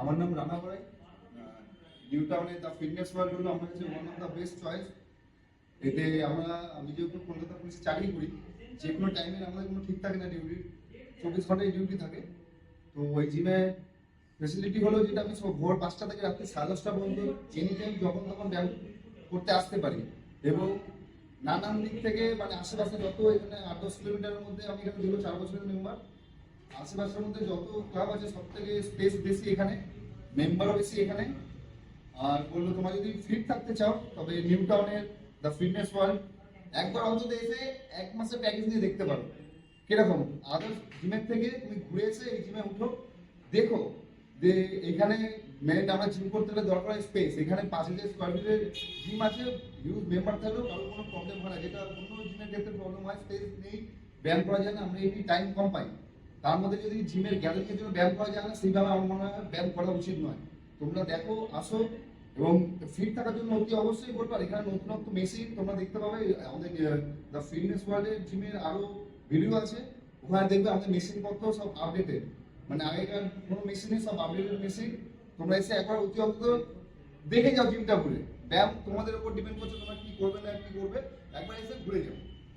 আমার নাম রানা বড়াই। নিউ টাউনে দ্য ফিটনেস ওয়ার্ল্ড হলো আমার কাছে one of the best choice. এতে আমি যেহেতু কলকাতা পুলিশে চাকরি করি, যে কোনো টাইমে আমাদের কোনো ঠিক থাকে না, ডিউটি 24 ঘন্টায় ডিউটি থাকে। তো ওই জিমে ফেসিলিটি হলো যেটা আমি সব ভোর 5টা থেকে রাত্রি 10:30 পর্যন্ত এনি টাইম যখন তখন ব্যায়াম করতে আসতে পারি। এবং নানান দিক থেকে মানে আশেপাশে যত এখানে 8-10 কিলোমিটারের মধ্যে, আমি এখানে দীর্ঘ 4 বছরের মেম্বার। আশেপাশের মধ্যে যত ক্লাব আছে সব থেকে স্পেস বেশি এখানে, মেম্বারও বেশি এখানে। আর বললো তোমরা যদি ফিট থাকতে চাও তবে নিউ টাউনের দ্য ফিটনেস ওয়ার্ল্ড একবার অন্তত এসে 1 মাসের প্যাকেজ নিয়ে দেখতে পারো কিরকম। আদার্স জিমের থেকে তুমি ঘুরে এসে এই জিমে উঠো, দেখো যে এখানে মেন আমরা জিম করতে গেলে দরকার হয় স্পেস। এখানে 5,000 স্কোয়ার ফিটের জিম আছে, হিউজ মেম্বার থাকলেও কারোর কোনো প্রবলেম হয় না, যেটা অন্য জিমের ক্ষেত্রে প্রবলেম হয়, স্পেস নেই, ব্যায়াম করা যায় না, আমরা এই টাইম কম পাই। তার মধ্যে যদি জিমের গ্যালারির জন্য ব্যায়াম করা যায় না, সেইভাবে আমার মনে হয় ব্যায়াম করা উচিত নয়। তোমরা দেখো, আসো, এবং ফিট থাকার জন্য অতি অবশ্যই বলবো। আর এখানে নতুনত্ব মেশিন তোমরা দেখতে পাবে, আমাদের দ্য ফিটনেস ওয়ার্ল্ডের জিমের আরো ভিডিও আছে, ওখানে দেখবে আমাদের মেশিন পত্র সব আপডেটেড, মানে আগেকার কোনো মেশিনে সব আপডেটেড মেশিন। তোমরা এসে একবার অতি অন্তত দেখে যাও জিমটা ঘুরে। ব্যায়াম তোমাদের উপর ডিপেন্ড করছে তোমরা কি করবে না কি করবে, একবার এসে ঘুরে যাও।